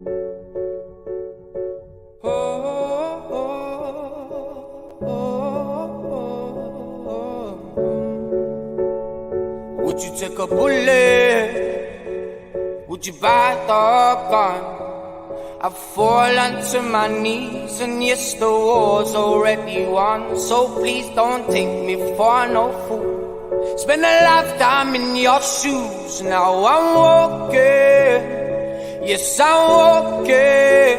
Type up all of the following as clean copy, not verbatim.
Would you take a bullet? Would you buy the gun? I've fallen to my knees, and yes, the war's already won. So please don't take me for no fool. Spend a lifetime in your shoes. Now I'm walking, yes, I'm walking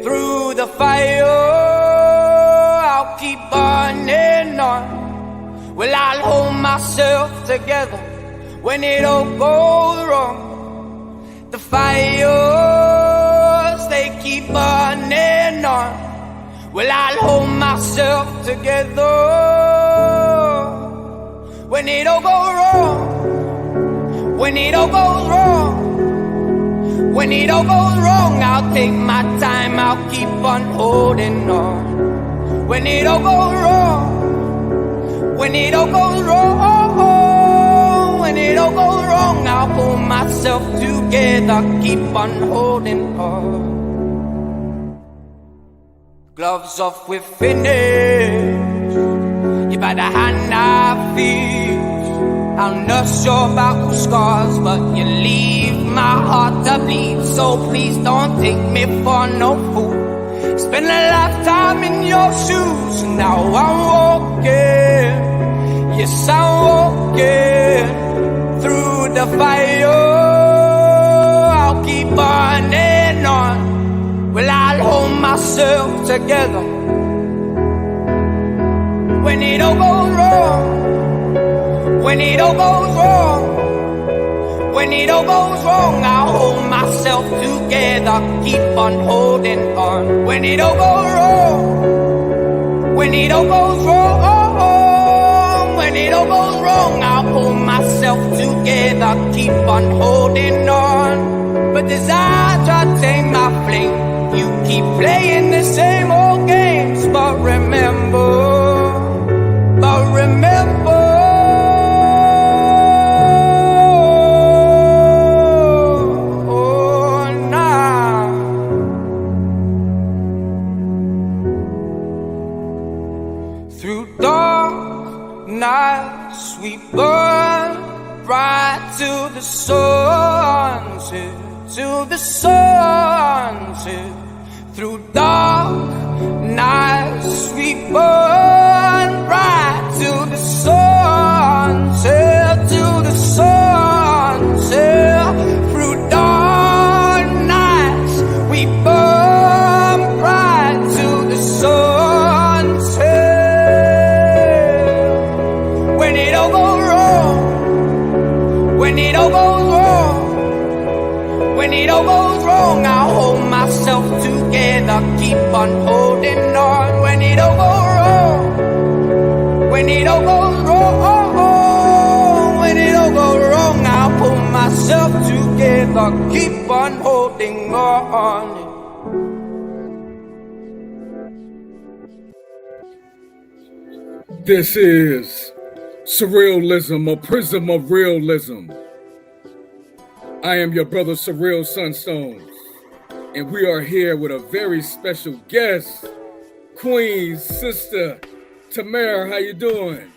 through the fire. I'll keep burning on. Well, I'll hold myself together when it all goes wrong. The fires, they keep burning on. Well, I'll hold myself together when it all goes wrong. When it all goes wrong. When it all goes wrong, I'll take my time, I'll keep on holding on. When it all goes wrong. When it all goes wrong, when it all goes wrong, I'll hold myself together, keep on holding on. Gloves off, we're finished. You better hand our feet. I'll nurse your battle scars, but you leave my heart to bleed. So please don't take me for no fool. Spend a lifetime in your shoes. Now I'm walking, yes, I'm walking through the fire. I'll keep burning on. Well, I'll hold myself together when it all goes wrong. When it all goes wrong. When it all goes wrong, I'll hold myself together, keep on holding on. When it all goes wrong. When it all goes wrong. When it all goes wrong, I'll hold myself together, keep on holding on. But desire try to take my flame. You keep playing the same old games. But remember, through dark nights we burn right to the sunset, to the sunset. Through dark nights we burn right to the sunset, to the sunset. Through dark nights we burn right to the sunset. When it all goes wrong, when it all goes wrong, when it all goes wrong, I'll hold myself together, keep on holding on. When it all goes wrong, when it all goes wrong, when it all goes wrong, I'll pull myself together, keep on holding on. This is Surrealism, a prism of realism. I am your brother Surreal SUNSTONES, and we are here with a very special guest, Queen Sista Tamara. How you doing?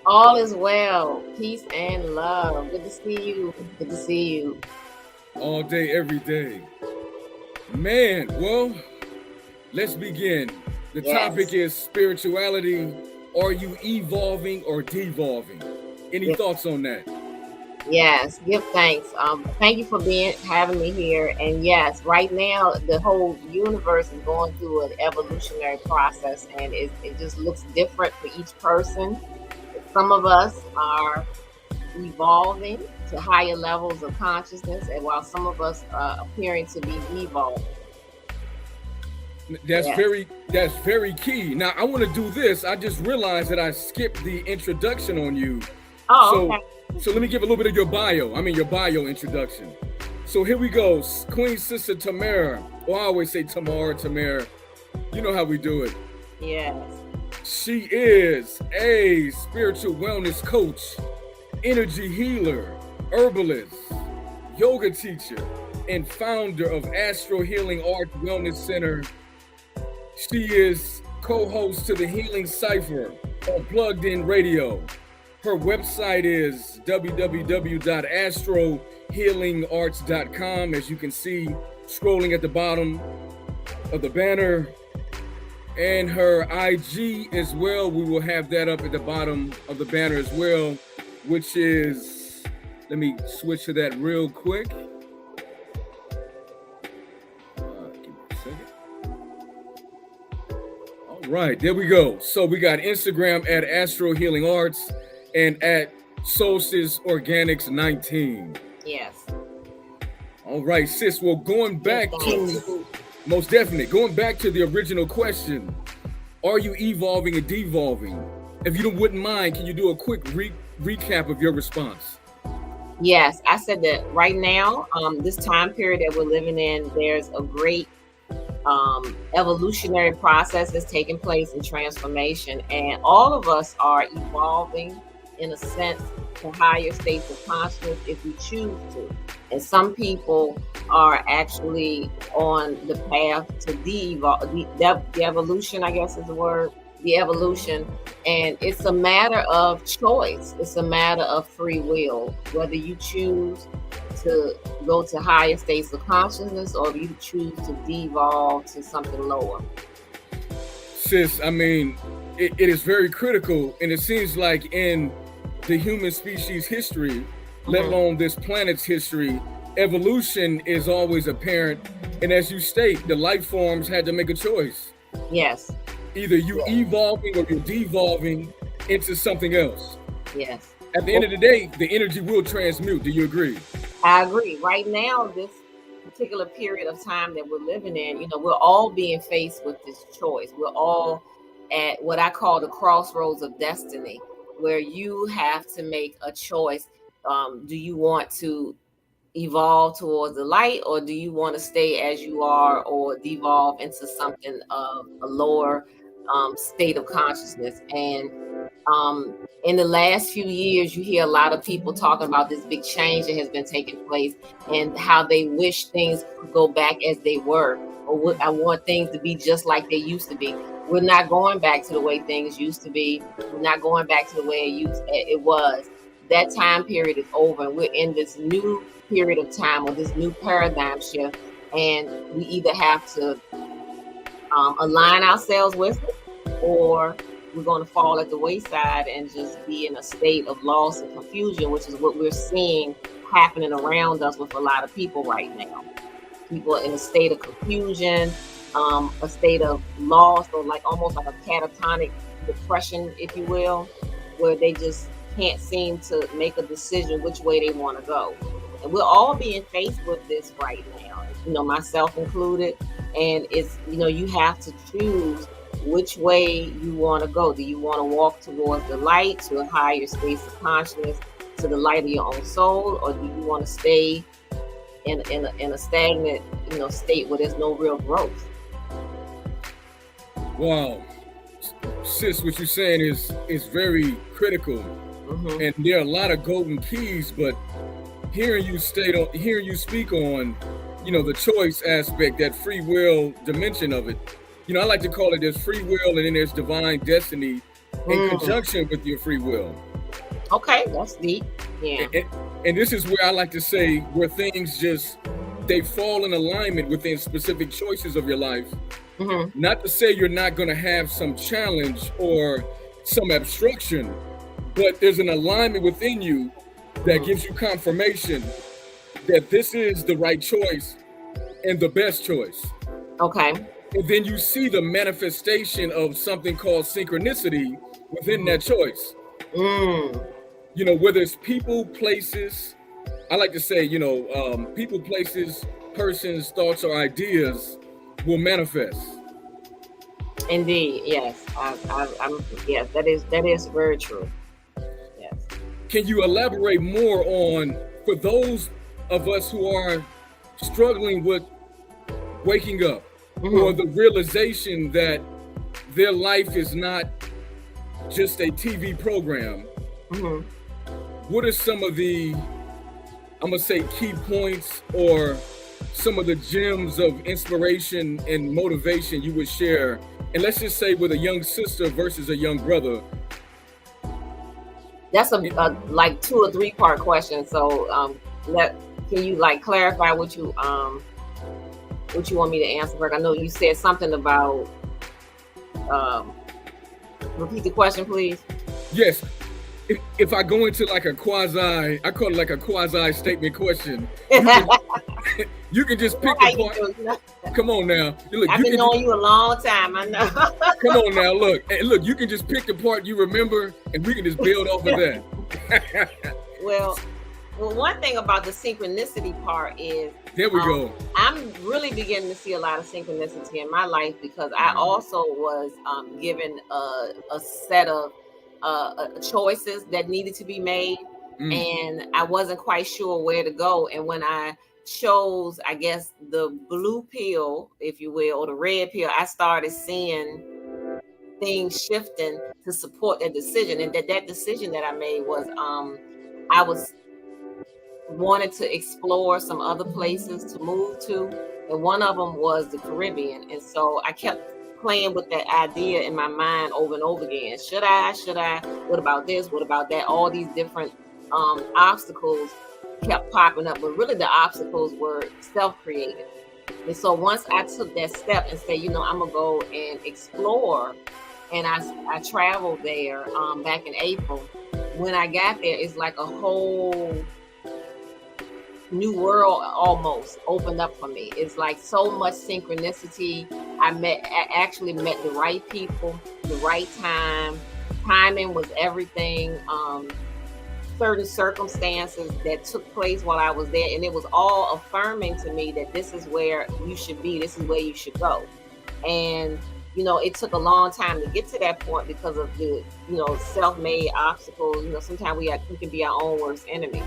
All is well. Peace and love. Good to see you. Good to see you. All day, every day. Man, well, let's begin. The topic is spirituality. Are you evolving or devolving? Any thoughts on that? Yes, give thanks. Thank you for having me here. And yes, right now the whole universe is going through an evolutionary process, and it just looks different for each person. Some of us are evolving to higher levels of consciousness, and while some of us are appearing to be devolving. That's very key. Now I want to do this. I just realized that I skipped the introduction on you. Oh, okay. So let me give a little bit of your bio introduction. So here we go. Queen Sista Tamara, or I always say Tamara. You know how we do it. Yes. She is a spiritual wellness coach, energy healer, herbalist, yoga teacher, and founder of Astro Healing Arts Wellness Center. She is co-host to the Healing Cypher on Plugged In Radio. Her website is www.astrohealingarts.com, as you can see scrolling at the bottom of the banner. And her IG as well, we will have that up at the bottom of the banner as well, which is, let me switch to that real quick. Give me a second. All right, there we go. So we got Instagram at Astro Healing Arts and at Solstice Organics 19. Yes. All right, sis. Well, going back to, most definitely, going back to the original question, are you evolving and devolving? If you wouldn't mind, can you do a quick recap of your response? Yes, I said that right now, this time period that we're living in, there's a great evolutionary process that's taking place in transformation, and all of us are evolving in a sense to higher states of consciousness if we choose to. And some people are actually on the path to the evolution, I guess is the word, the evolution. And it's a matter of choice. It's a matter of free will, whether you choose to go to higher states of consciousness or you choose to devolve to something lower. Sis, I mean, it is very critical, and it seems like in the human species history, let alone this planet's history, evolution is always apparent. And as you state, the life forms had to make a choice. Yes. Either you evolving or you're devolving into something else. Yes. At the end of the day, the energy will transmute. Do you agree? I agree. Right now, this particular period of time that we're living in, we're all being faced with this choice. We're all at what I call the crossroads of destiny, where you have to make a choice. Do you want to evolve towards the light, or do you want to stay as you are or devolve into something of a lower state of consciousness? And in the last few years, you hear a lot of people talking about this big change that has been taking place and how they wish things could go back as they were, or I want things to be just like they used to be. We're not going back to the way things used to be. We're not going back to the way it was. That time period is over, and we're in this new period of time or this new paradigm shift, and we either have to align ourselves with it, or we're going to fall at the wayside and just be in a state of loss and confusion, which is what we're seeing happening around us with a lot of people right now. People in a state of confusion, a state of loss, or like almost like a catatonic depression, if you will, where they just can't seem to make a decision which way they want to go. And we're all being faced with this right now, myself included. And it's, you have to choose which way you want to go. Do you want to walk towards the light, to a higher space of consciousness, to the light of your own soul, or do you want to stay in a stagnant, state where there's no real growth? Wow, sis, what you're saying is very critical, and there are a lot of golden keys. But hearing you speak on, the choice aspect, that free will dimension of it. I like to call it there's free will and then there's divine destiny in conjunction with your free will. Okay, that's deep. Yeah. And this is where I like to say where things they fall in alignment within specific choices of your life. Not to say you're not going to have some challenge or some obstruction, but there's an alignment within you that gives you confirmation that this is the right choice and the best choice. Okay. And then you see the manifestation of something called synchronicity within that choice. Whether it's people, places, I like to say, people, places, persons, thoughts, or ideas will manifest. Indeed, yes. Yes, that is very true. Yes. Can you elaborate more on, for those of us who are struggling with waking up, or the realization that their life is not just a TV program? What are some of the, I'm gonna say, key points or some of the gems of inspiration and motivation you would share, and let's just say with a young sister versus a young brother? That's a like 2 or 3 part question. So can you like clarify what you want me to answer? I know you said something about repeat the question, please. Yes. If I go into like a quasi, I call it like a quasi statement question, you can just pick the part. Come on now. Look, I've been knowing you a long time. I know. Come on now. Look, you can just pick the part you remember and we can just build off of that. Well, one thing about the synchronicity part is there we go. I'm really beginning to see a lot of synchronicity in my life because I also was given a set of choices that needed to be made, and I wasn't quite sure where to go. And when I chose, I guess, the blue pill, if you will, or the red pill, I started seeing things shifting to support that decision. And that decision that I made was I was wanted to explore some other places to move to, and one of them was the Caribbean. And so I kept playing with that idea in my mind over and over again. Should I? What about this? What about that? All these different obstacles kept popping up, but really the obstacles were self-created. And so once I took that step and said, I'm gonna go and explore, and I traveled there back in April. When I got there, it's like a whole new world almost opened up for me. It's like so much synchronicity. I actually met the right people, the right time. Timing was everything. Certain circumstances that took place while I was there, and it was all affirming to me that this is where you should be, this is where you should go. And it took a long time to get to that point because of the self-made obstacles. Sometimes we can be our own worst enemy.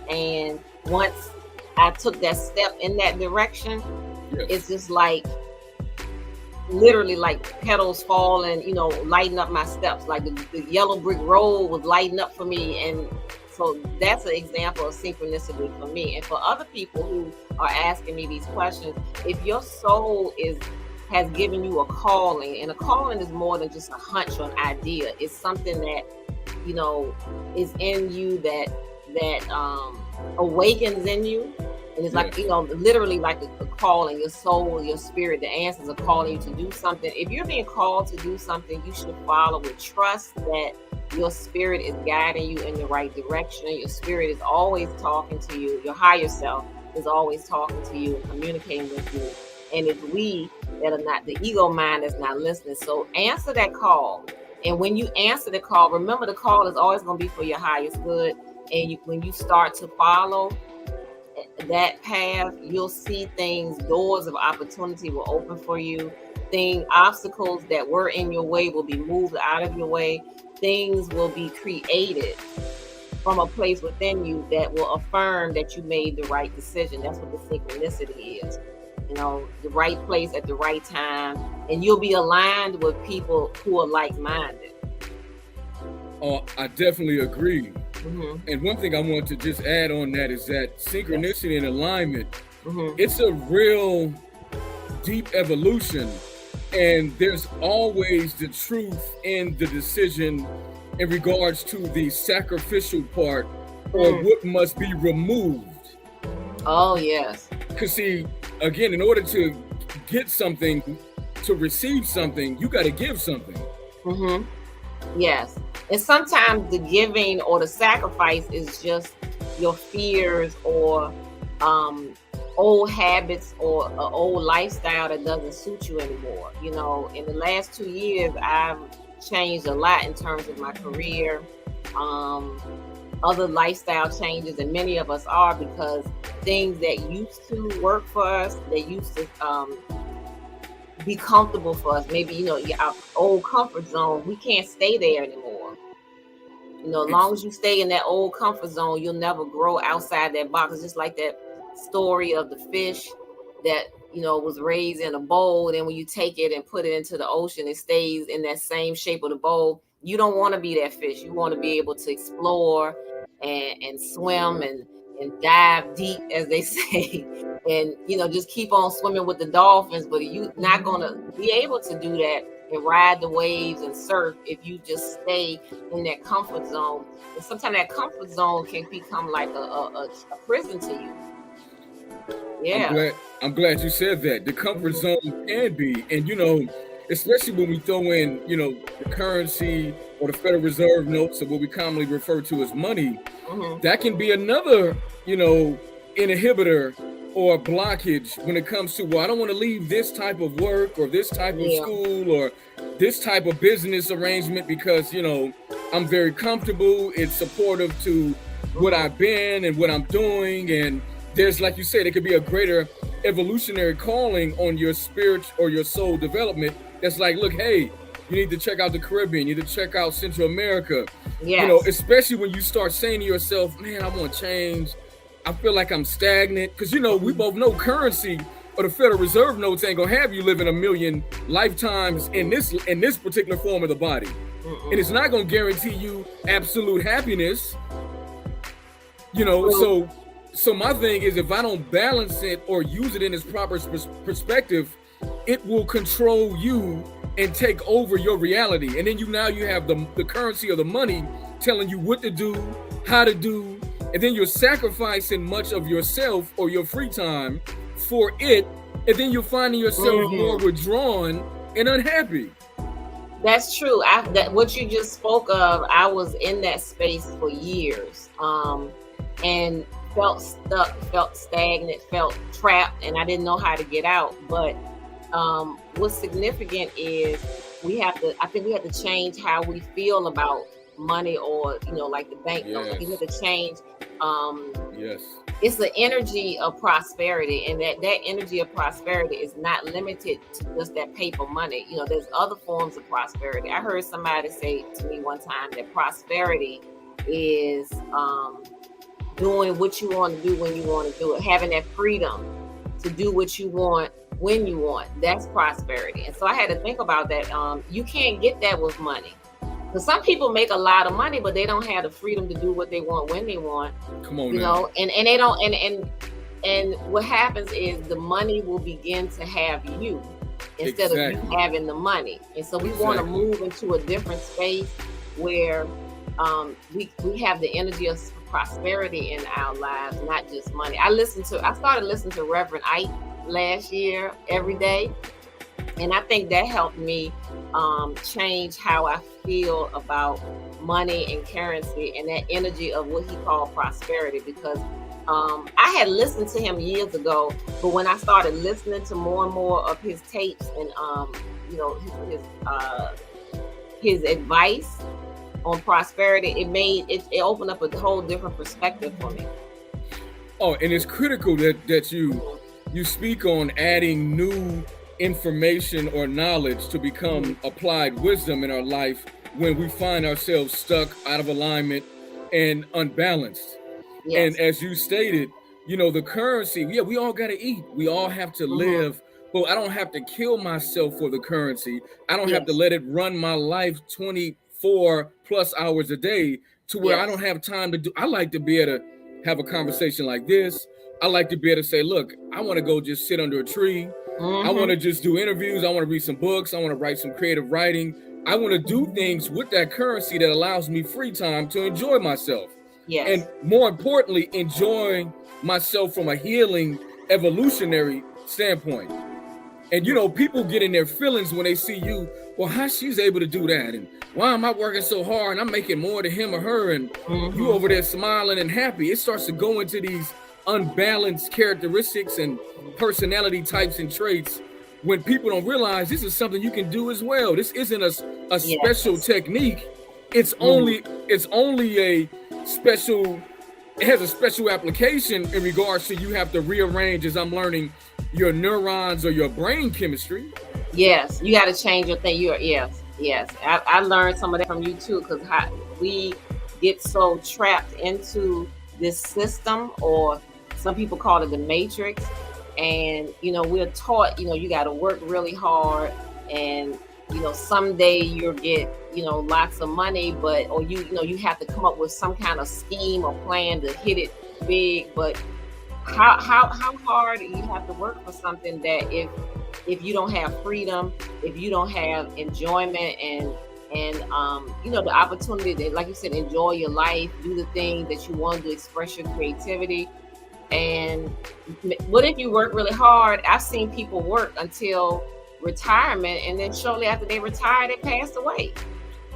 And once I took that step in that direction, it's just like literally like petals falling, lighting up my steps. Like the yellow brick road was lighting up for me. And so that's an example of synchronicity for me. And for other people who are asking me these questions, if your soul has given you a calling, and a calling is more than just a hunch or an idea. It's something that, is in you that awakens in you. And it's like, literally like a calling, your soul, your spirit, the answers are calling you to do something. If you're being called to do something, you should follow with trust that your spirit is guiding you in the right direction. Your spirit is always talking to you. Your higher self is always talking to you and communicating with you. And it's we that are not, the ego mind is not listening. So answer that call. And when you answer the call, remember the call is always going to be for your highest good. And when you start to follow that path, you'll see things, doors of opportunity will open for you. Obstacles that were in your way will be moved out of your way. Things will be created from a place within you that will affirm that you made the right decision. That's what the synchronicity is. The right place at the right time, and you'll be aligned with people who are like-minded. Oh, I definitely agree. And one thing I want to just add on that is that synchronicity and alignment, it's a real deep evolution, and there's always the truth in the decision in regards to the sacrificial part or what must be removed. Oh, yes. Because see, again, in order to get something, to receive something, you got to give something. Yes. And sometimes the giving or the sacrifice is just your fears or old habits or an old lifestyle that doesn't suit you anymore. In the last 2 years, I've changed a lot in terms of my career, other lifestyle changes, and many of us are, because things that used to work for us, that used to be comfortable for us, maybe, our old comfort zone, we can't stay there anymore. As long as you stay in that old comfort zone, you'll never grow outside that box. It's just like that story of the fish that, was raised in a bowl. And when you take it and put it into the ocean, it stays in that same shape of the bowl. You don't want to be that fish. You want to be able to explore and swim and and dive deep, as they say, and just keep on swimming with the dolphins. But you're not gonna be able to do that and ride the waves and surf if you just stay in that comfort zone. And sometimes that comfort zone can become like a prison to you. Yeah. I'm glad you said that. The comfort zone can be, and especially when we throw in, the currency or the Federal Reserve notes, or what we commonly refer to as money, that can be another, inhibitor or blockage when it comes to, well, I don't want to leave this type of work or this type of school or this type of business arrangement because, I'm very comfortable. It's supportive to what I've been and what I'm doing. And there's, like you said, it could be a greater evolutionary calling on your spirit or your soul development. That's like, look, hey, you need to check out the Caribbean. You need to check out Central America. Yes. Especially when you start saying to yourself, man, I want to change. I feel like I'm stagnant. Because, we both know currency or the Federal Reserve notes ain't going to have you living 1 million lifetimes in this particular form of the body. And it's not going to guarantee you absolute happiness. So my thing is, if I don't balance it or use it in its proper perspective, it will control you and take over your reality. And then you have the currency of the money telling you what to do, how to do, and then you're sacrificing much of yourself or your free time for it, and then you're finding yourself more withdrawn and unhappy. That's true. What you just spoke of, I was in that space for years, and felt stuck, felt stagnant, felt trapped, and I didn't know how to get out. But what's significant is I think we have to change how we feel about money, or like the bank notes. I think we have to change. It's the energy of prosperity, and that energy of prosperity is not limited to just that paper money. There's other forms of prosperity. I heard somebody say to me one time that prosperity is doing what you want to do when you want to do it, having that freedom to do what you want when you want. That's prosperity. And so I had to think about that. You can't get that with money. Because some people make a lot of money, but they don't have the freedom to do what they want when they want. Come on, now. And they don't. And what happens is the money will begin to have you instead of you having the money. And so we want to move into a different space where we have the energy of prosperity in our lives, not just money. I started listening to Reverend Ike last year every day, and I think that helped me change how I feel about money and currency and that energy of what he called prosperity. Because I had listened to him years ago, but when I started listening to more and more of his tapes and his advice on prosperity, it opened up a whole different perspective for me. Oh, and it's critical that you speak on adding new information or knowledge to become applied wisdom in our life when we find ourselves stuck, out of alignment, and unbalanced. Yes. And as you stated, the currency, we all got to eat. We all have to live, but I don't have to kill myself for the currency. I don't have to let it run my life 24 plus hours a day to where I don't have time to do. I like to be able to have a conversation like this. I like to be able to say, look, I want to go just sit under a tree. I want to just do interviews. I want to read some books. I want to write some creative writing. I want to do things with that currency that allows me free time to enjoy myself. Yes. And more importantly, enjoy myself from a healing, evolutionary standpoint. And, people get in their feelings when they see you. Well, how she's able to do that? And why am I working so hard and I'm making more than him or her? And you over there smiling and happy. It starts to go into these unbalanced characteristics and personality types and traits when people don't realize this is something you can do as well. This isn't a special technique. It's only a special, it has a special application in regards to you have to rearrange, as I'm learning, your neurons or your brain chemistry. Yes, you got to change your thing. Yes. I learned some of that from you too, because we get so trapped into this system, or some people call it the matrix. And, we're taught, you got to work really hard, and, someday you'll get, lots of money, or you have to come up with some kind of scheme or plan to hit it big, but how hard you have to work for something that if you don't have freedom, if you don't have enjoyment and the opportunity to, like you said, enjoy your life, do the things that you want to express your creativity. And what if you work really hard? I've seen people work until retirement, and then shortly after they retire, they passed away.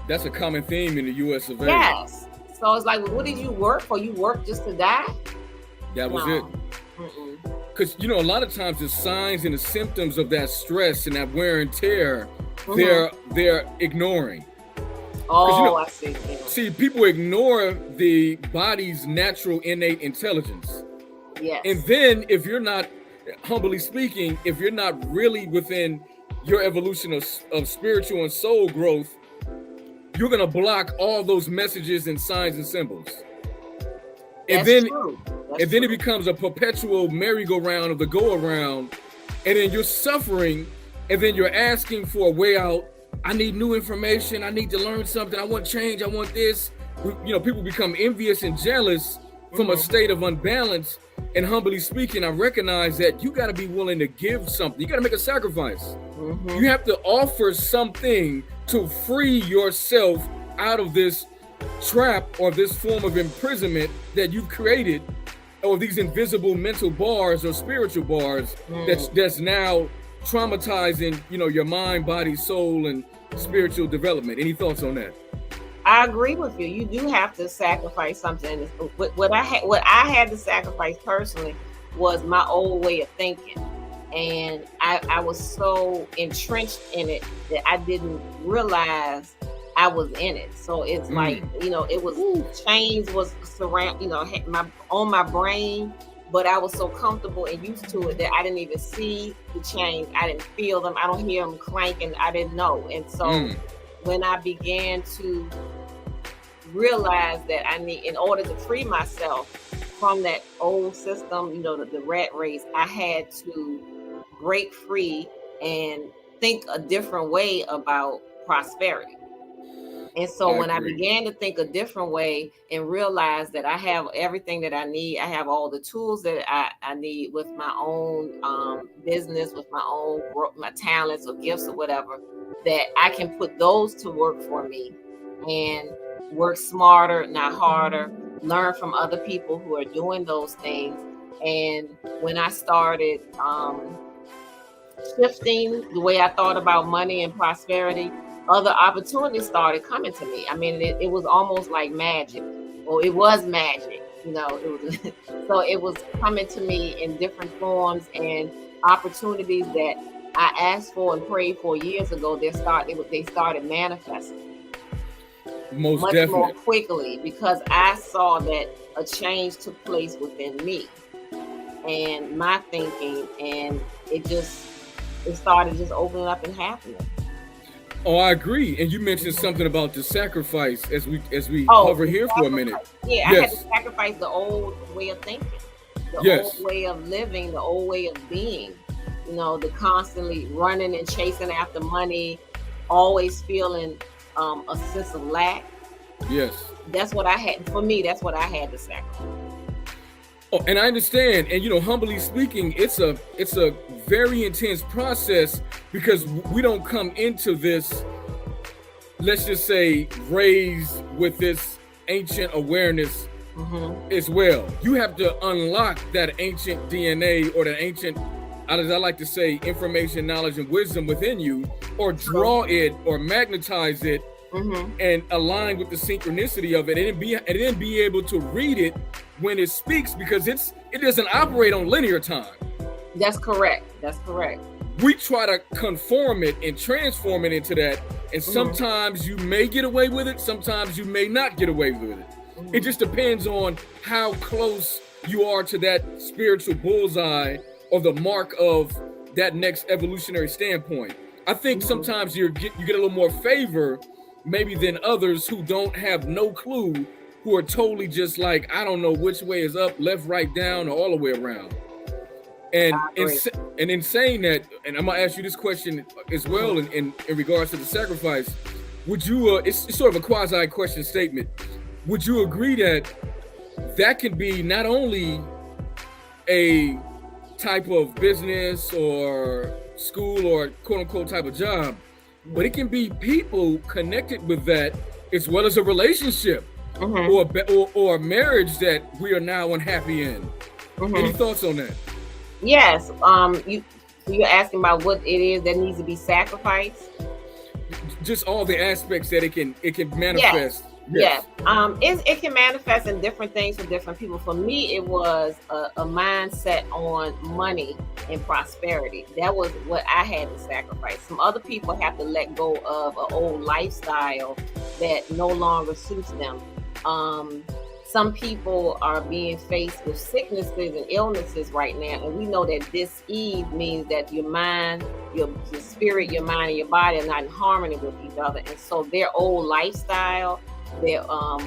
That's a common theme in the U.S. of A. Yes. So it's like, well, what did you work for? You worked just to die? That was it. Because, a lot of times the signs and the symptoms of that stress and that wear and tear, they're ignoring. Oh, I see. See, people ignore the body's natural innate intelligence. Yes. And then if you're not, humbly speaking, if you're not really within your evolution of spiritual and soul growth, you're going to block all those messages and signs and symbols. And then it becomes a perpetual merry-go-round of the go-around, and then you're suffering, and then you're asking for a way out. I need new information. I need to learn something. I want change. I want this. People become envious and jealous from a state of unbalance. And humbly speaking, I recognize that you got to be willing to give something. You got to make a sacrifice. You have to offer something to free yourself out of this trap or this form of imprisonment that you've created, or these invisible mental bars or spiritual bars that's now traumatizing, your mind, body, soul, and spiritual development. Any thoughts on that? I agree with you. You do have to sacrifice something. What I had to sacrifice personally was my old way of thinking. And I was so entrenched in it that I didn't realize I was in it. So it's like, it was chains was surround, on my brain, but I was so comfortable and used to it that I didn't even see the chains. I didn't feel them. I don't hear them clanking. I didn't know. And so when I began to realize that I need, in order to free myself from that old system, the rat race, I had to break free and think a different way about prosperity. And so when I began to think a different way and realize that I have everything that I need, I have all the tools that I need with my own business, with my own my talents or gifts or whatever, that I can put those to work for me and work smarter, not harder, learn from other people who are doing those things. And when I started shifting the way I thought about money and prosperity, other opportunities started coming to me. I mean, it was almost like magic, or it was magic, so it was coming to me in different forms, and opportunities that I asked for and prayed for years ago, they started manifesting much definitely more quickly, because I saw that a change took place within me and my thinking, and it started just opening up and happening. Oh, I agree. And you mentioned something about the sacrifice as we hover here for a minute. Yeah, I had to sacrifice the old way of thinking, the old way of living, the old way of being. The constantly running and chasing after money, always feeling a sense of lack. Yes. That's what I had. For me, that's what I had to sacrifice. Oh, and I understand. And humbly speaking, it's a very intense process, because we don't come into this, let's just say, raised with this ancient awareness as well. You have to unlock that ancient DNA, or that ancient, as I like to say, information, knowledge, and wisdom within you, or draw it or magnetize it and align with the synchronicity of it, and then be able to read it when it speaks, because it doesn't operate on linear time. That's correct. We try to conform it and transform it into that, and sometimes you may get away with it, sometimes you may not get away with it. It just depends on how close you are to that spiritual bullseye or the mark of that next evolutionary standpoint. I think sometimes you get a little more favor maybe than others who don't have no clue, who are totally just like, I don't know which way is up, left, right, down, or all the way around. And in saying that, and I'm gonna ask you this question as well in regards to the sacrifice, would you it's sort of a quasi question statement, would you agree that that can be not only a type of business or school or quote unquote type of job, but it can be people connected with that as well as a relationship or a marriage that we are now unhappy in. Any thoughts on that? Yes. You're asking about what it is that needs to be sacrificed? Just all the aspects that it can manifest. Yes. It can manifest in different things for different people. For me, it was a mindset on money and prosperity. That was what I had to sacrifice. Some other people have to let go of an old lifestyle that no longer suits them. Some people are being faced with sicknesses and illnesses right now, and we know that this Eve means that your mind, your spirit, your mind, and your body are not in harmony with each other, and so their old lifestyle, there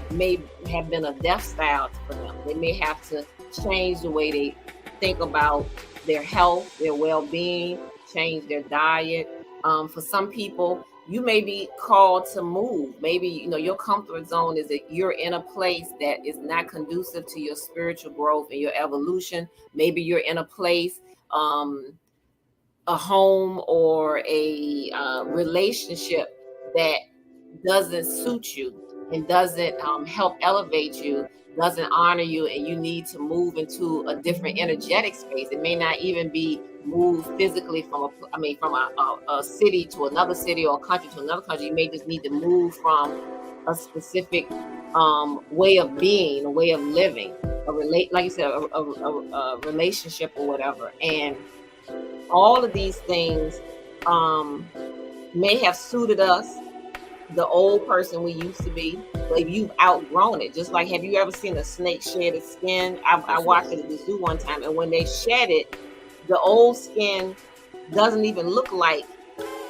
may have been a death style for them. They may have to change the way they think about their health, their well-being, change their diet. For some people, you may be called to move. Maybe, your comfort zone is that you're in a place that is not conducive to your spiritual growth and your evolution. Maybe you're in a place, a home or a relationship that doesn't suit you and doesn't help elevate you, doesn't honor you, and you need to move into a different energetic space. It may not even be move physically from a city to another city or a country to another country. You may just need to move from a specific way of being, a way of living, like you said, a relationship or whatever. And all of these things may have suited us, the old person we used to be, but you've outgrown it. Just like, have you ever seen a snake shed its skin? I watched it at the zoo one time, and when they shed it, the old skin doesn't even look like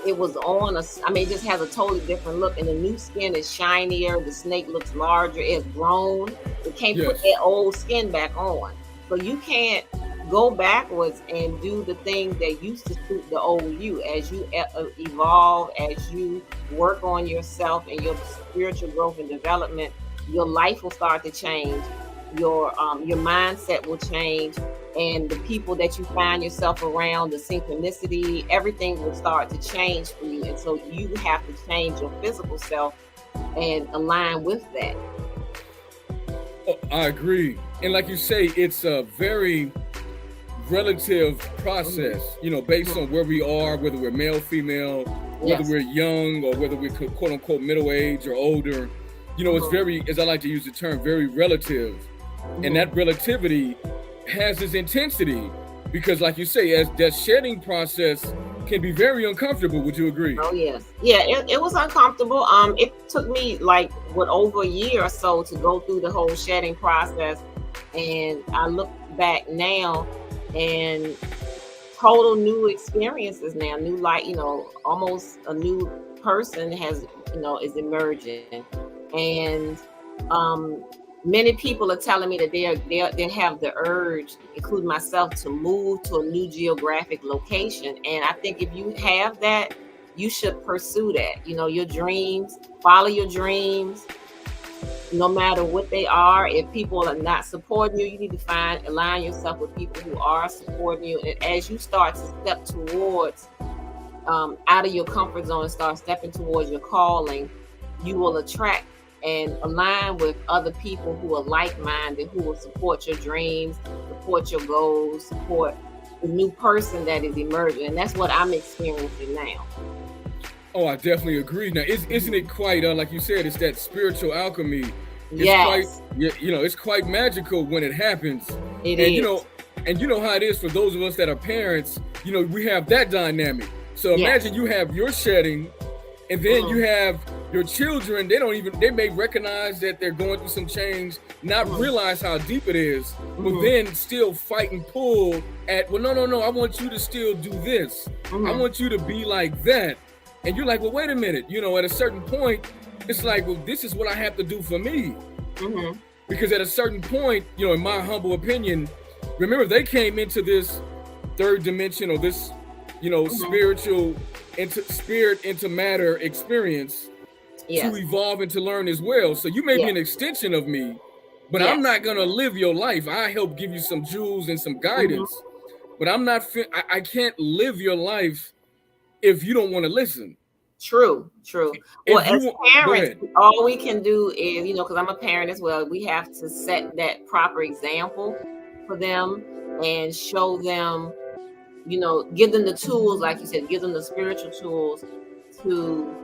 it was on it just has a totally different look, and the new skin is shinier, the snake looks larger, it's grown. It can't put that old skin back on. So you can't go backwards and do the things that used to suit the old you. As you evolve, as you work on yourself and your spiritual growth and development, your life will start to change. Your mindset will change, and the people that you find yourself around, the synchronicity, everything will start to change for you. And so you have to change your physical self and align with that. Oh, I agree. And like you say, it's a very relative process, based on where we are, whether we're male, female, whether we're young or whether we're quote unquote middle age or older. It's very, as I like to use the term, very relative. And that relativity has its intensity because, like you say, as that shedding process can be very uncomfortable. Would you agree? Oh, yes. Yeah, it was uncomfortable. It took me over a year or so to go through the whole shedding process. And I look back now and total new experiences now, new life, almost a new person has, is emerging. And many people are telling me that they have the urge, including myself, to move to a new geographic location. And I think if you have that, you should pursue that. Your dreams, follow your dreams, no matter what they are. If people are not supporting you, you need to align yourself with people who are supporting you. And as you start to step towards, out of your comfort zone and start stepping towards your calling, you will attract and align with other people who are like-minded, who will support your dreams, support your goals, support the new person that is emerging. And that's what I'm experiencing now. Oh, I definitely agree. Now, isn't it quite, like you said, it's that spiritual alchemy. Yes. It's quite magical when it happens. It is. And you know how it is for those of us that are parents, we have that dynamic. So imagine you have your shedding, and then you have your children. They may recognize that they're going through some change, not realize how deep it is, but then still fight and pull at, well, no, I want you to still do this. I want you to be like that. And you're like, well, wait a minute. At a certain point, it's like, well, this is what I have to do for me. Because at a certain point, in my humble opinion, remember, they came into this third dimension or this, spiritual spirit into matter experience to evolve and to learn as well. So you may be an extension of me, But I'm not gonna live your life. I help give you some jewels and some guidance, but I'm not. I can't live your life if you don't want to listen. True. Well, as parents, all we can do is, because I'm a parent as well, we have to set that proper example for them and show them, give them the tools, like you said, give them the spiritual tools to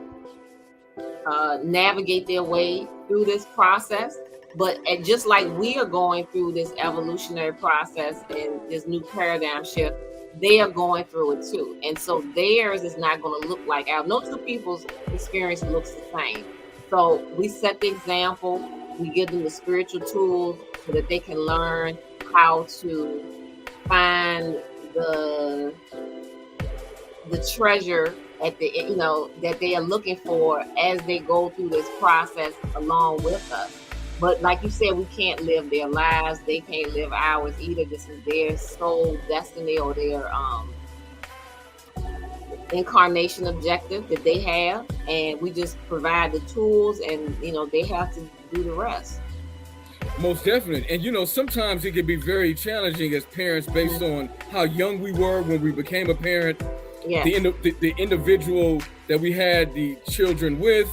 navigate their way through this process. But just like we are going through this evolutionary process and this new paradigm shift, they are going through it too. And so theirs is not going to look like ours. No two people's experience looks the same. So we set the example, we give them the spiritual tools so that they can learn how to find the treasure at the, that they are looking for as they go through this process along with us. But like you said, we can't live their lives. They can't live ours either. This is their soul destiny or their incarnation objective that they have. And we just provide the tools and, they have to do the rest. Most definitely. And, sometimes it can be very challenging as parents based on how young we were when we became a parent. Yes. The individual that we had the children with,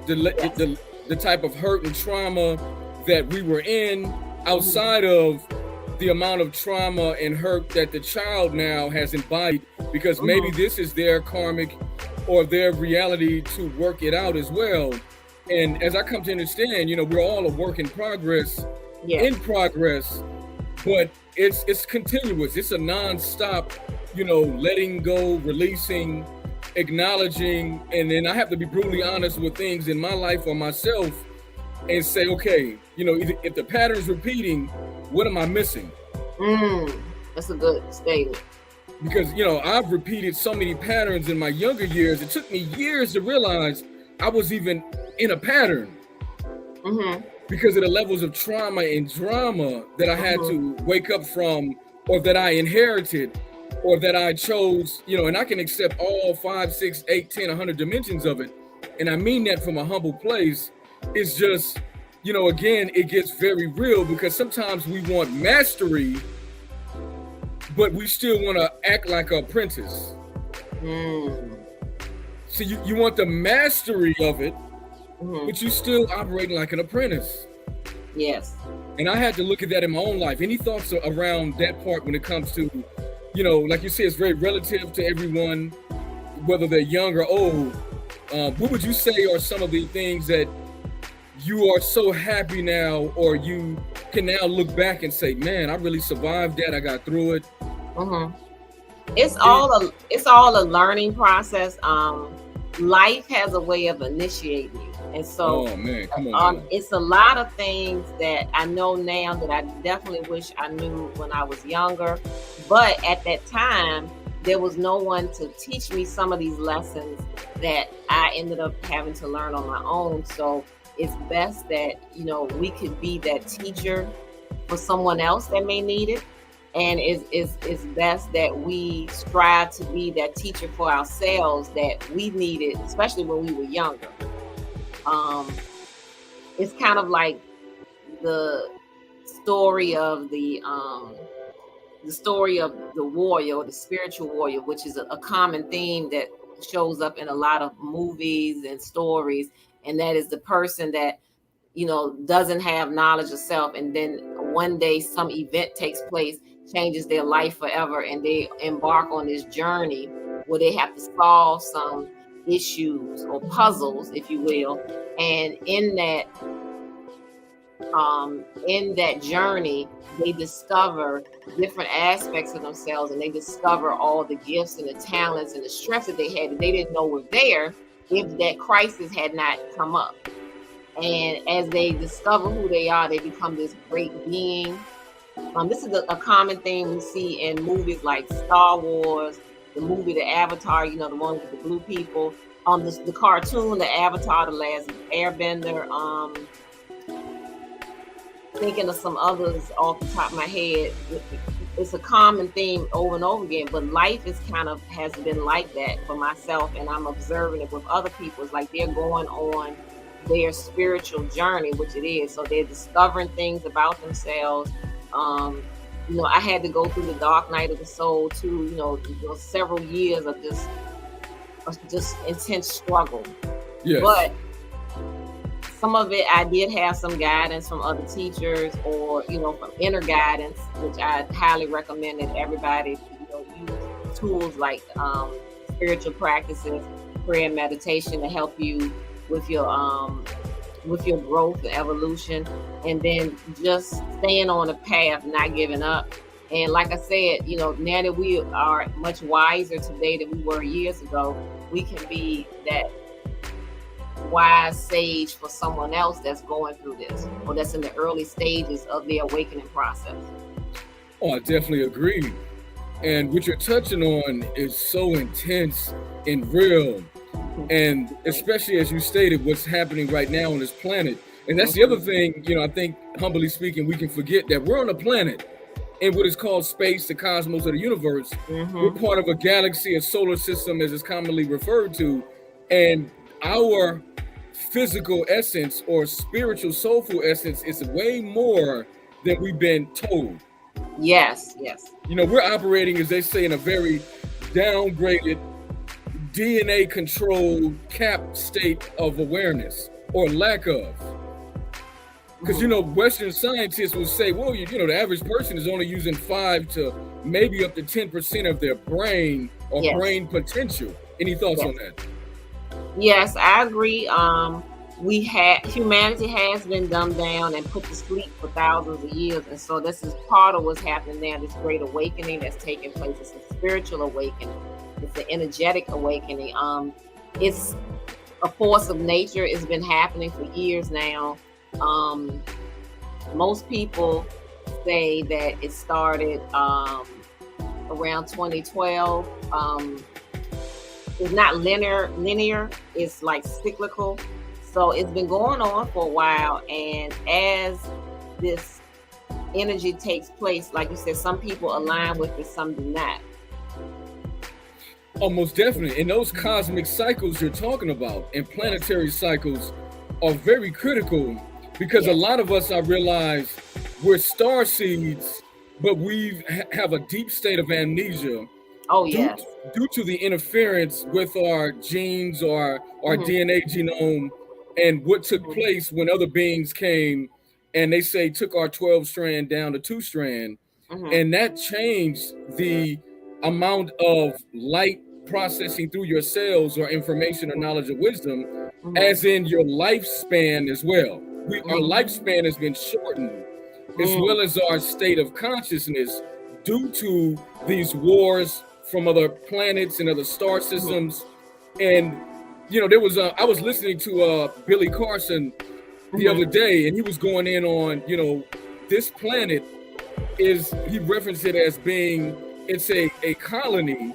the type of hurt and trauma that we were in outside of the amount of trauma and hurt that the child now has embodied, because maybe this is their karmic or their reality to work it out as well. And as I come to understand, we're all a work in progress, but it's continuous. It's a nonstop, letting go, releasing, acknowledging, and then I have to be brutally honest with things in my life or myself and say, okay, if the pattern is repeating, what am I missing? That's a good statement. Because, I've repeated so many patterns in my younger years. It took me years to realize I was even in a pattern because of the levels of trauma and drama that I had to wake up from, or that I inherited, or that I chose, and I can accept all 5, 6, 8, 10, 100 dimensions of it. And I mean that from a humble place. It's just, again, it gets very real because sometimes we want mastery, but we still want to act like an apprentice. So you want the mastery of it, but you still operating like an apprentice. Yes. And I had to look at that in my own life. Any thoughts around that part when it comes to, like you said, it's very relative to everyone, whether they're young or old. What would you say are some of the things that you are so happy now, or you can now look back and say, man, I really survived that. I got through it. It's all a learning process. Life has a way of initiating you. And so it's a lot of things that I know now that I definitely wish I knew when I was younger. But at that time, there was no one to teach me some of these lessons that I ended up having to learn on my own. So it's best that, we could be that teacher for someone else that may need it. And it's best that we strive to be that teacher for ourselves that we needed, especially when we were younger. It's kind of like the story of the warrior, or the spiritual warrior, which is a common theme that shows up in a lot of movies and stories. And that is the person that, doesn't have knowledge of self. And then one day some event takes place, changes their life forever. And they embark on this journey where they have to solve some issues or puzzles, if you will. And in that journey, they discover different aspects of themselves, and they discover all the gifts and the talents and the strengths that they had that they didn't know were there if that crisis had not come up. And as they discover who they are, they become this great being. This is a common thing we see in movies like Star Wars, the movie The Avatar, the one with the blue people. The cartoon, The Avatar, The Last Airbender. Thinking of some others off the top of my head. It's a common theme over and over again, but life has been like that for myself, and I'm observing it with other people. It's like they're going on their spiritual journey, which it is. So they're discovering things about themselves. I had to go through the dark night of the soul too. Several years of just intense struggle. Yes. But some of it, I did have some guidance from other teachers, or from inner guidance, which I highly recommend that everybody use tools like spiritual practices, prayer, and meditation to help you with your growth and evolution, and then just staying on the path, not giving up. And like I said, now that we are much wiser today than we were years ago, we can be that wise sage for someone else that's going through this, or that's in the early stages of the awakening process. Oh, I definitely agree. And what you're touching on is so intense and real. And especially as you stated, what's happening right now on this planet. And that's the other thing, I think, humbly speaking, we can forget that we're on a planet in what is called space, the cosmos, or the universe. We're part of a galaxy, a solar system, as it's commonly referred to. And our physical essence or spiritual, soulful essence is way more than we've been told. Yes. We're operating, as they say, in a very downgraded, DNA controlled cap state of awareness, or lack of. Because Western scientists will say, well, the average person is only using 5 to maybe up to 10% of their brain or brain potential. Any thoughts on that? Yes, I agree. Humanity has been dumbed down and put to sleep for thousands of years, and so this is part of what's happening now. This great awakening that's taking place. It's a spiritual awakening. It's an energetic awakening. It's a force of nature. It's been happening for years now. Most people say that it started around 2012. It's not linear. It's like cyclical. So it's been going on for a while. And as this energy takes place, like you said, some people align with it, some do not. Oh, most definitely. And those cosmic cycles you're talking about and planetary cycles are very critical, because a lot of us, I realize, we're star seeds, but we have a deep state of amnesia. Oh, yes. Due to the interference with our genes or our DNA genome, and what took place when other beings came and they say took our 12 strand down to 2 strand. And that changed the amount of light processing through your cells, or information or knowledge or wisdom, as in your lifespan as well. Our lifespan has been shortened, as well as our state of consciousness, due to these wars from other planets and other star systems. And I was listening to Billy Carson the other day, and he was going in on, this planet he referenced it as being, it's a colony,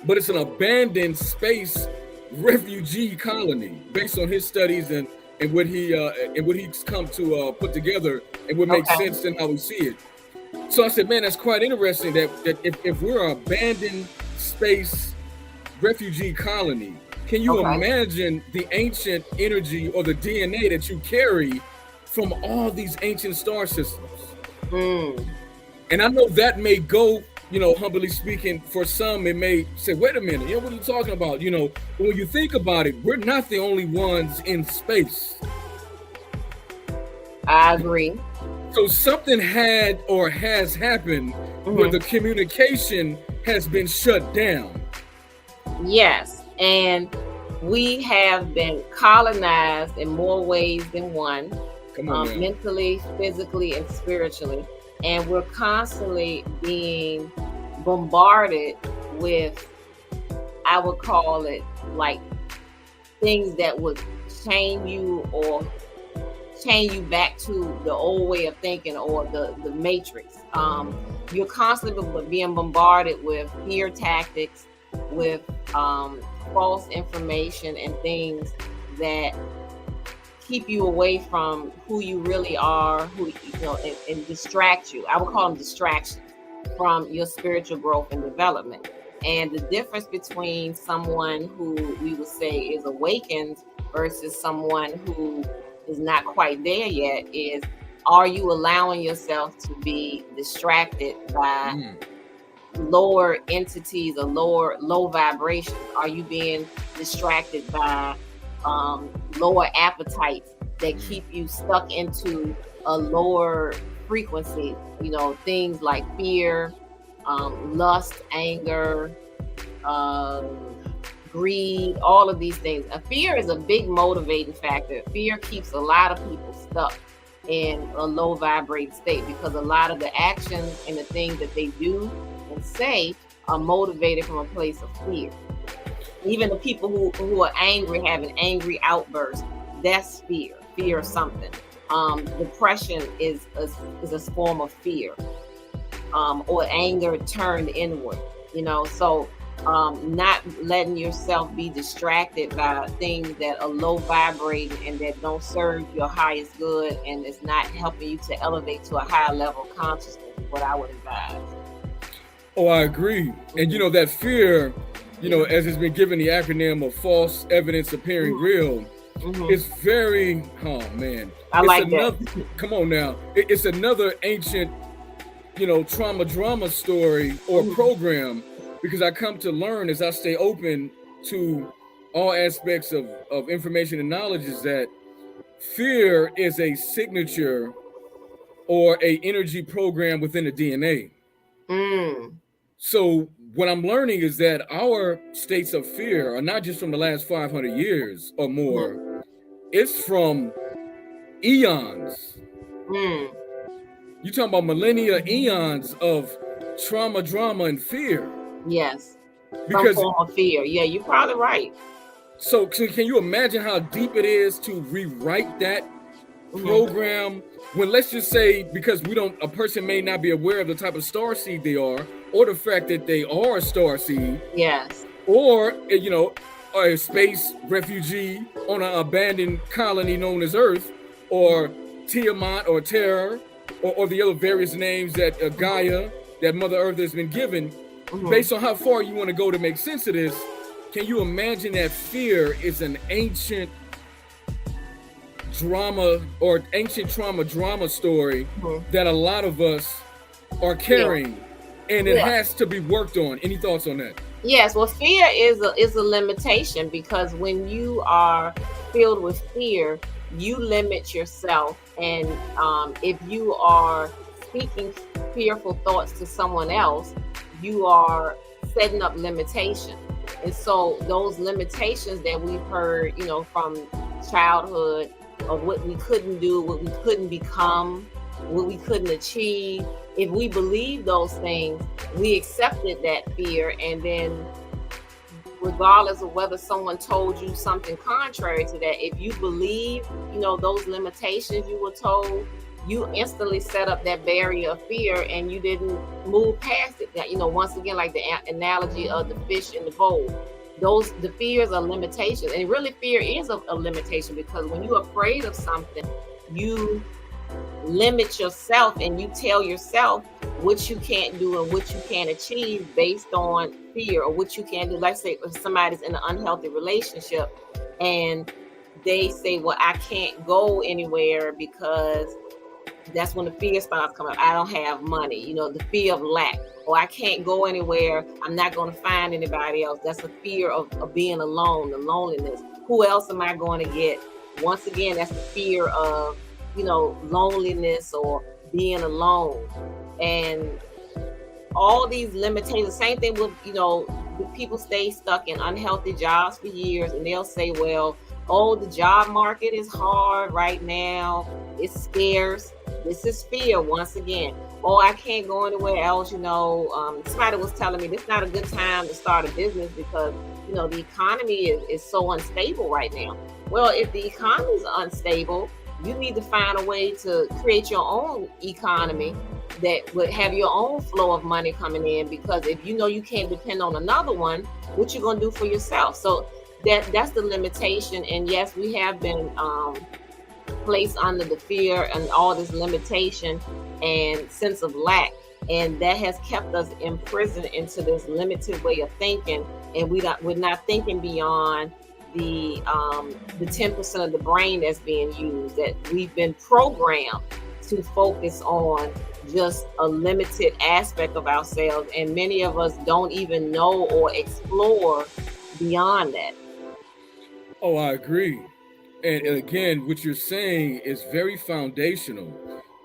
but it's an abandoned space refugee colony, based on his studies and what he's come to put together, and what makes sense and how we see it. So I said, man, that's quite interesting that if we're an abandoned space refugee colony, can you imagine the ancient energy or the DNA that you carry from all these ancient star systems? And I know that may go, humbly speaking, for some, it may say, wait a minute, what are you talking about? But when you think about it, we're not the only ones in space. I agree. So something had or has happened where the communication has been shut down. Yes, and we have been colonized in more ways than one, mentally, physically, and spiritually. And we're constantly being bombarded with, I would call it, like, things that would chain you back to the old way of thinking, or the matrix. You're constantly being bombarded with fear tactics, with false information and things that keep you away from who you really are, and distract you. I would call them distractions from your spiritual growth and development. And the difference between someone who we would say is awakened versus someone who is not quite there yet is, are you allowing yourself to be distracted by lower entities or low vibrations? Are you being distracted by lower appetites that keep you stuck into a lower frequency? You know, things like fear, lust, anger, greed, all of these things. Fear is a big motivating factor. Fear keeps a lot of people stuck in a low vibrating state because a lot of the actions and the things that they do and say are motivated from a place of fear. Even the people who are angry, having angry outbursts, that's fear of something. Depression is a form of fear, or anger turned inward, you know. So not letting yourself be distracted by things that are low vibrating and that don't serve your highest good, and it's not helping you to elevate to a higher level of consciousness is what I would advise. Oh, I agree. And you know, that fear, you know, as it's been given the acronym of false evidence appearing real, it's very, oh man. I like that. Come on now. It's another ancient, you know, trauma drama story or program, because I come to learn as I stay open to all aspects of information and knowledge, is that fear is a signature or a energy program within the DNA. So what I'm learning is that our states of fear are not just from the last 500 years or more. It's from eons. You talking about millennia, eons of trauma, drama, and fear. Yes. Because some form of fear. Yeah, you're probably right. So can you imagine how deep it is to rewrite that program when, let's just say, because a person may not be aware of the type of star seed they are, or the fact that they are a star seed. Yes. Or, you know, a space refugee on an abandoned colony known as Earth, or Tiamat or Terror, or the other various names that Gaia, that Mother Earth has been given. Based on how far you want to go to make sense of this, can you imagine that fear is an ancient drama or ancient drama story that a lot of us are carrying, and it has to be worked on? Any thoughts on that? Yes, well, fear is a limitation, because when you are filled with fear, you limit yourself, and if you are speaking fearful thoughts to someone else, you are setting up limitation. And so those limitations that we've heard, you know, from childhood, of what we couldn't do, what we couldn't become, what we couldn't achieve, if we believe those things, we accepted that fear, and then regardless of whether someone told you something contrary to that, if you believe, you know, those limitations you were told, you instantly set up that barrier of fear, and you didn't move past it. You know, once again, like the analogy of the fish in the bowl, the fears are limitations, and really fear is a limitation, because when you're afraid of something, you limit yourself and you tell yourself what you can't do and what you can't achieve based on fear, or what you can't do. Like, say if somebody's in an unhealthy relationship and they say, well, I can't go anywhere because that's when the fear starts coming up. I don't have money, you know, the fear of lack. Or I can't go anywhere, I'm not going to find anybody else. That's a fear of being alone, the loneliness. Who else am I going to get? Once again, that's the fear of, you know, loneliness or being alone. And all these limitations, same thing with, you know, people stay stuck in unhealthy jobs for years, and they'll say, well, oh, the job market is hard right now, it's scarce. This is fear once again. Oh, I can't go anywhere else. You know, somebody was telling me this is not a good time to start a business because, you know, the economy is so unstable right now. Well, if the economy is unstable, you need to find a way to create your own economy that would have your own flow of money coming in, because if you know you can't depend on another one, what you gonna do for yourself? So that's the limitation. And yes, we have been placed under the fear and all this limitation and sense of lack, and that has kept us imprisoned into this limited way of thinking, and we're not thinking beyond the 10% of the brain that's being used, that we've been programmed to focus on just a limited aspect of ourselves, and many of us don't even know or explore beyond that. Oh, I agree. And again, what you're saying is very foundational.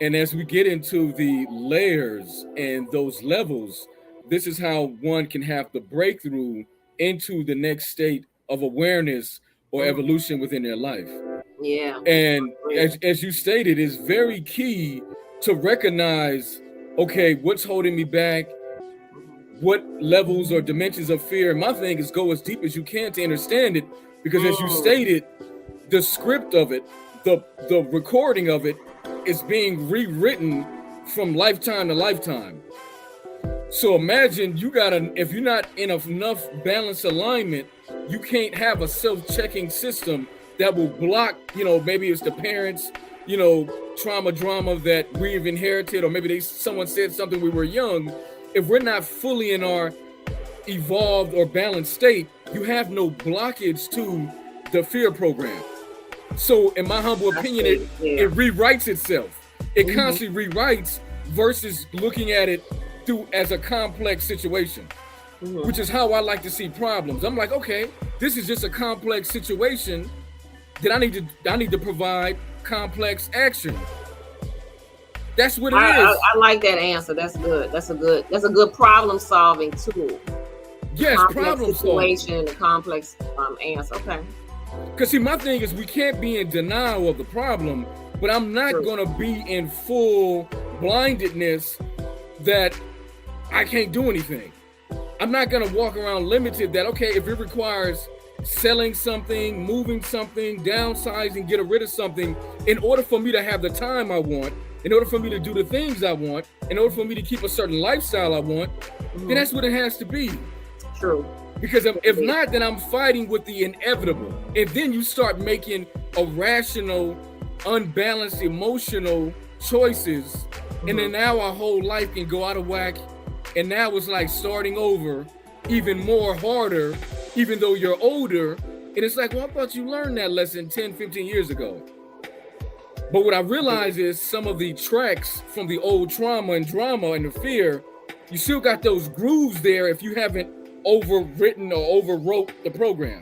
And as we get into the layers and those levels, this is how one can have the breakthrough into the next state of awareness or evolution within their life. Yeah. And as you stated, it's very key to recognize, okay, what's holding me back? What levels or dimensions of fear? My thing is go as deep as you can to understand it, because as you stated, the script of it, the recording of it is being rewritten from lifetime to lifetime. So imagine if you're not in enough balanced alignment, you can't have a self-checking system that will block, maybe it's the parents, trauma drama that we've inherited, or maybe someone said something when we were young. If we're not fully in our evolved or balanced state, you have no blockage to the fear program. So in my humble opinion, it rewrites itself. It constantly rewrites versus looking at it through as a complex situation, which is how I like to see problems. I'm like, okay, this is just a complex situation that I need to provide complex action. That's what it is. I like that answer. That's good. That's a good problem solving tool. Yes, problem situation, a complex answer. Okay. Because see, my thing is we can't be in denial of the problem, but I'm not going to be in full blindedness that I can't do anything. I'm not going to walk around limited that, okay, if it requires selling something, moving something, downsizing, getting rid of something, in order for me to have the time I want, in order for me to do the things I want, in order for me to keep a certain lifestyle I want, then that's what it has to be. True. Because if not, then I'm fighting with the inevitable. And then you start making irrational, unbalanced, emotional choices. And then now our whole life can go out of whack. And now it's like starting over even more harder, even though you're older. And it's like, well, I thought you learned that lesson 10, 15 years ago. But what I realize is some of the tracks from the old trauma and drama and the fear, you still got those grooves there if you haven't overwritten or overwrote the program,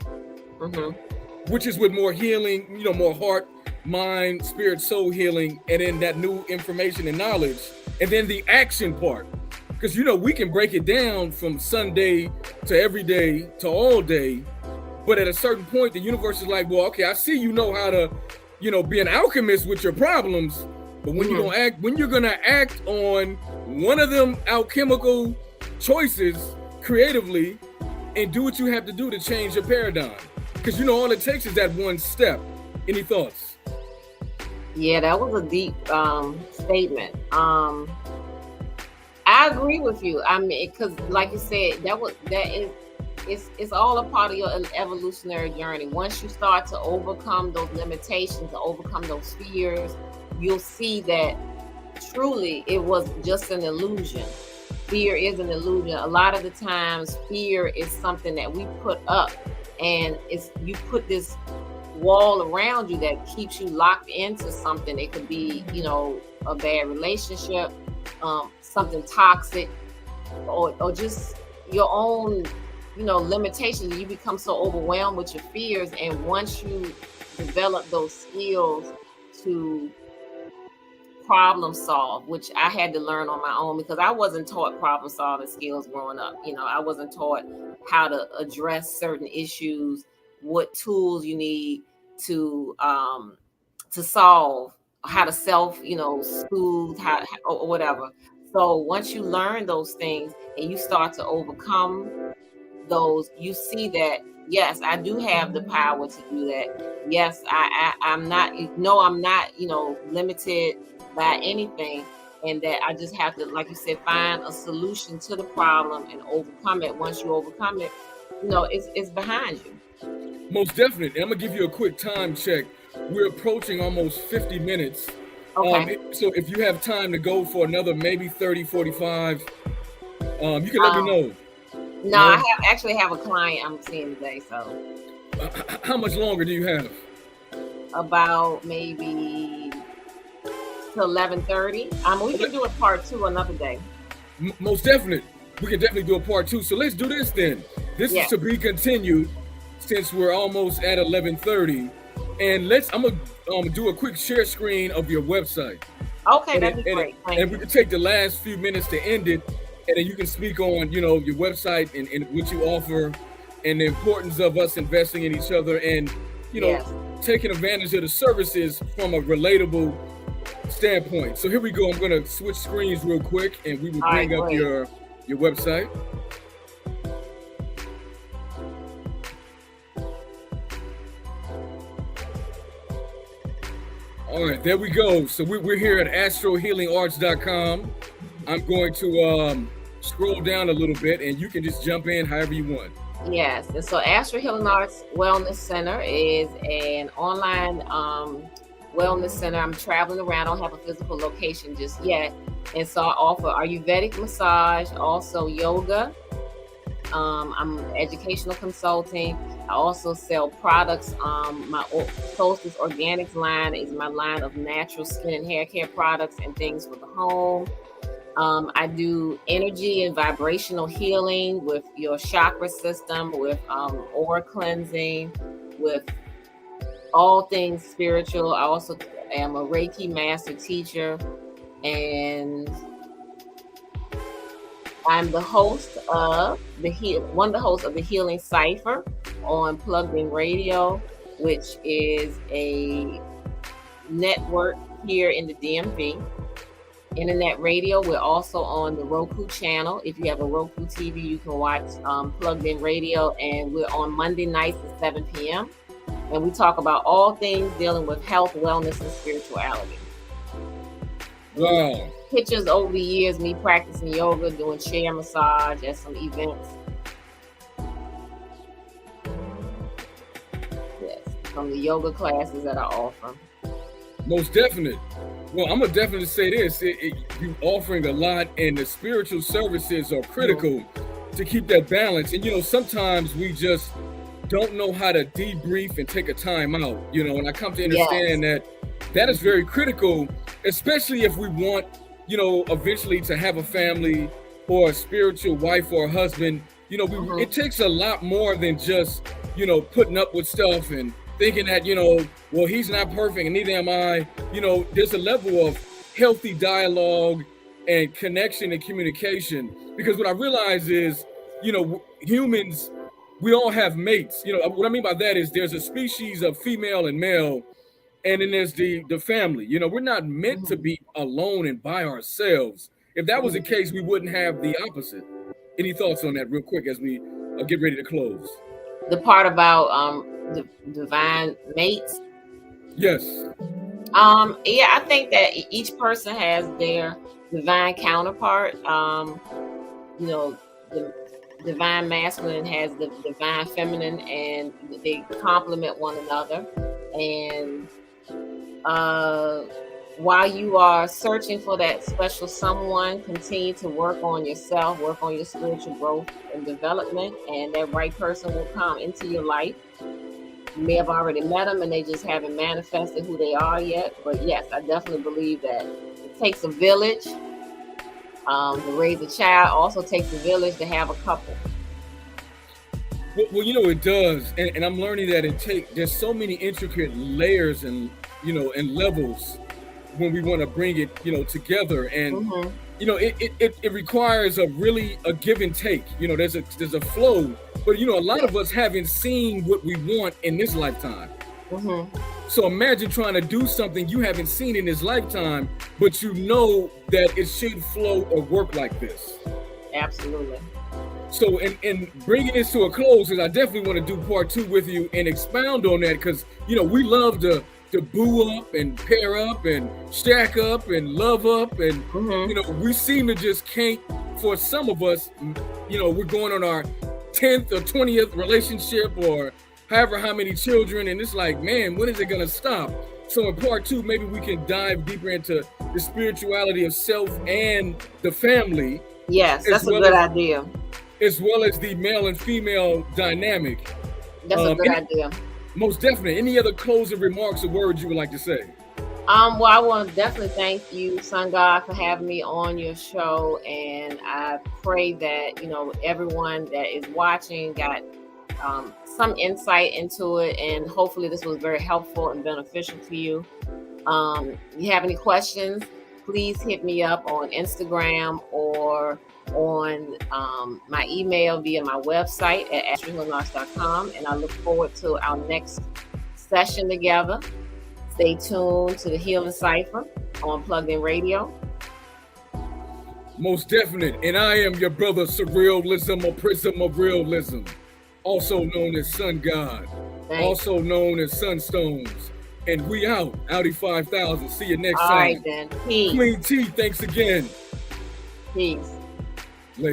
which is with more healing, more heart, mind, spirit, soul healing, and then that new information and knowledge, and then the action part. Because we can break it down from Sunday to every day to all day, but at a certain point, the universe is like, well, okay, I see you know how to, be an alchemist with your problems, but when you're gonna act on one of them alchemical choices creatively and do what you have to do to change your paradigm, because all it takes is that one step. Any thoughts? Yeah, that was a deep statement. I agree with you. I mean, because like you said, it's all a part of your evolutionary journey. Once you start to overcome those limitations, to overcome those fears, you'll see that truly it was just an illusion. Fear is an illusion. A lot of the times, fear is something that we put up, and you put this wall around you that keeps you locked into something. It could be, a bad relationship, something toxic, or just your own, limitations. You become so overwhelmed with your fears, and once you develop those skills to problem solve, which I had to learn on my own, because I wasn't taught problem solving skills growing up. I wasn't taught how to address certain issues, what tools you need to solve, how to self, soothe, how or whatever. So once you learn those things and you start to overcome those, you see that, yes, I do have the power to do that. Yes, I'm not, I'm not, limited by anything, and that I just have to, like you said, find a solution to the problem and overcome it. Once you overcome it, it's behind you. Most definitely. I'm gonna give you a quick time check. We're approaching almost 50 minutes. Okay. So if you have time to go for another maybe 30, 45, you can let me know. No, I actually have a client I'm seeing today, so. How much longer do you have? About maybe to 11:30. We can do a part 2 another day. Most definitely. We can definitely do a part 2. So let's do this then. This is to be continued since we're almost at 11:30. And I'm gonna do a quick share screen of your website. Okay, that'd be great. And we can take the last few minutes to end it, and then you can speak on, your website and what you offer, and the importance of us investing in each other, and taking advantage of the services from a relatable standpoint. So here we go. I'm going to switch screens real quick, and we will bring up your website. All right, there we go. So we're here at astrohealingarts.com. I'm going to scroll down a little bit, and you can just jump in however you want. Yes, and so Astro Healing Arts Wellness Center is an online wellness center. I'm traveling around. I don't have a physical location just yet. And so I offer Ayurvedic massage, also yoga. I'm educational consulting. I also sell products. My Solstice Organics line is my line of natural skin and hair care products and things for the home. I do energy and vibrational healing with your chakra system, with aura cleansing, with all things spiritual. I also am a Reiki master teacher, and I'm the host of one of the hosts of the Healing Cipher on Plugged In Radio, which is a network here in the DMV. Internet radio. We're also on the Roku channel. If you have a Roku TV, you can watch Plugged In Radio, and we're on Monday nights at 7 p.m. And we talk about all things dealing with health, wellness, and spirituality. Wow. Pictures over the years, me practicing yoga, doing chair massage at some events. Yes, from the yoga classes that I offer. Most definite. Well, I'm gonna definitely say this: you're offering a lot, and the spiritual services are critical to keep that balance. And sometimes we just don't know how to debrief and take a time out. And I come to understand that is very critical, especially if we want, eventually to have a family or a spiritual wife or husband. It takes a lot more than just putting up with stuff and thinking that, well, he's not perfect and neither am I. There's a level of healthy dialogue and connection and communication. Because what I realize is, humans, we all have mates. What I mean by that is there's a species of female and male, and then there's the family. We're not meant to be alone and by ourselves. If that was the case, we wouldn't have the opposite. Any thoughts on that real quick as we get ready to close? The part about the divine mates. Yes. I think that each person has their divine counterpart. The divine masculine has the divine feminine, and they complement one another. And while you are searching for that special someone, continue to work on yourself, work on your spiritual growth and development, and that right person will come into your life. You may have already met them and they just haven't manifested who they are yet. But yes, I definitely believe that it takes a village to raise a child. Also takes a village to have a couple. Well, it does. And I'm learning that there's so many intricate layers and, and levels when we want to bring it, together. And, it requires a give and take. There's a flow. But, a lot of us haven't seen what we want in this lifetime. So imagine trying to do something you haven't seen in this lifetime, but that it should flow or work like this. Absolutely. So in bringing this to a close, because I definitely want to do part 2 with you and expound on that, because, we love to boo up and pair up and stack up and love up. And, we seem to just can't, for some of us, we're going on our 10th or 20th relationship or however how many children, and it's like, man, when is it gonna stop? So in part 2, maybe we can dive deeper into the spirituality of self and the family. Yes, that's a good idea. As well as the male and female dynamic. That's a good idea. Most definitely. Any other closing remarks or words you would like to say? Well, I want to definitely thank you, Sun God, for having me on your show, and I pray that everyone that is watching got some insight into it, and hopefully this was very helpful and beneficial to you. If you have any questions, please hit me up on Instagram or on my email via my website at astralhealingarts.com, and I look forward to our next session together. Stay tuned to the Healing Cipher on Plugged In Radio. Most definite. And I am your brother, Surrealism, or Prism of Realism, also known as Sun God, also known as SUNSTONES. And we out. Audi 5000. See you next time. All right, then. Peace. Queen T, thanks again. Peace.